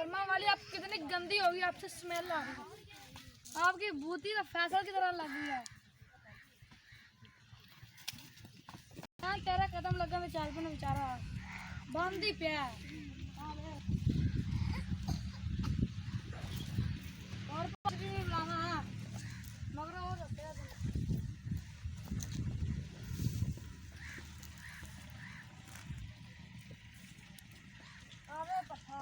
हेमा वाली आप कितनी गंदी होगी, आपसे स्मेल आ रही है, आपकी बूती तो फैसल की तरह लग रही है। हाँ तेरा कदम लगा बेचारे को, बेचारा बंद ही पिया है। और नहीं बुलाना है मगर हो सकते हैं पट्ठा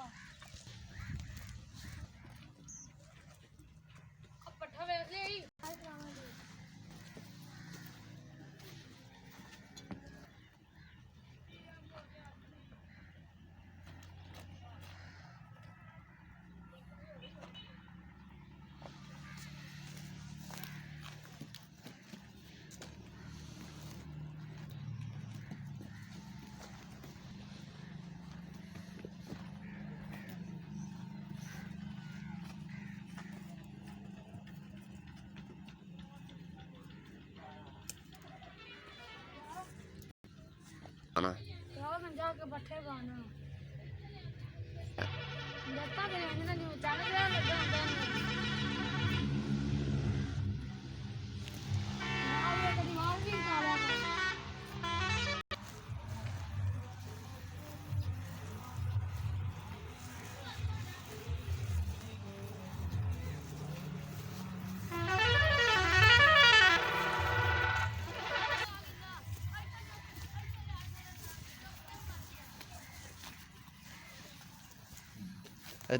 पट्ठा वैसे ही जाके पट्ठे पाना बता दे ना नहीं चाले जा लगा अंदर ना ये कभी मार भी निकाला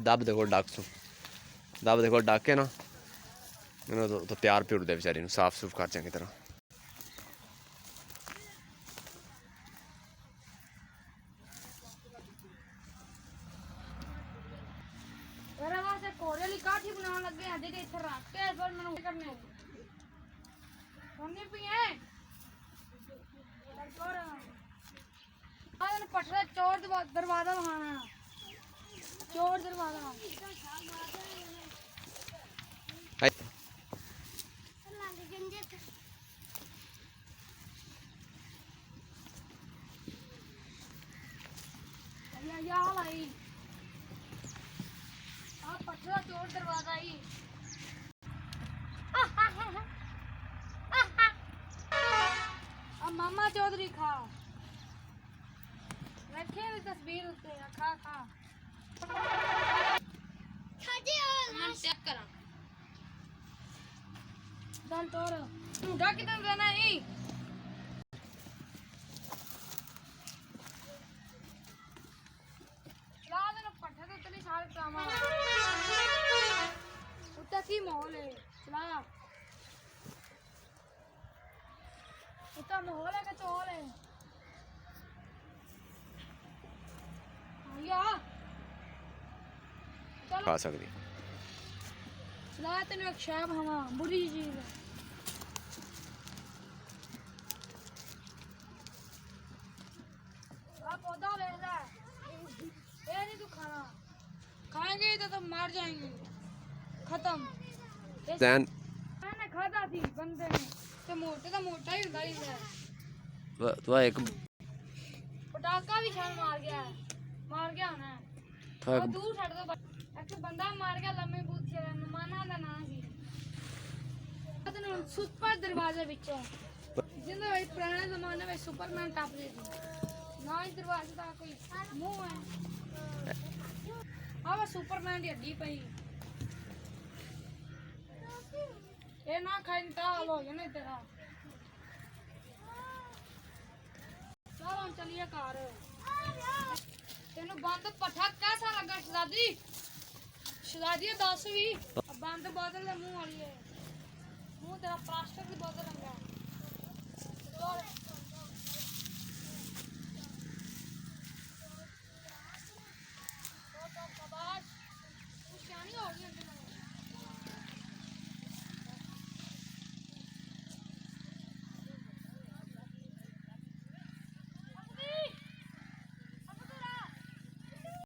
दब देखो डक सू दब देखो डक के ना तो प्यार प्यूरते बेचारी साफ सूफ कर चंगी तरह। मेरे वास्ते कोड़े ली काठी बनाने लगे हैं जे इथे रख के फिर मैंने करने सुननी पई है और आने पटरा चोर दरवाजा लगाना चोर दरवाजा या लाई आप पटरा चोर दरवाजा ही अब मामा चौधरी खा रखे तस्वीर उत्ते खा खा मन चेक करा दल तोर झूठा कितना देना है ला देना पट्ठे तो इतनी सारे कामा उत्ते की माहौल है चला उत्ते माहौल है कि चौल है या खा सकती चला तेन एक शैब हवा बुरी चीज है पौधा ले ले ये नहीं तू खाना खाएंगे तो तुम मर जाएंगे खत्म मैंने खाता थी बंदे ने तो मोटा ही होता ही है तो एक पटाखा भी छान मार गया होना और दूर छड़ दो एक बंदा मार गया लम्बी बूथ के माना दा ना सी तने सुपर दरवाजे विच जिंदे भाई पुराने जमाने में सुपरमैन टापदे सी ना इस दरवाजे दा कोई मुंह है आवा सुपरमैन दी हड्डी पई ए ना खाइन ता हो गया ना तेरा चलो चलिए कार तेन बंद पट्ठा कैसा लगा शहजादी 10 भी बंद बोतल मुंह वाली है मुंह तेरा प्लास्टिक की बोतल लगा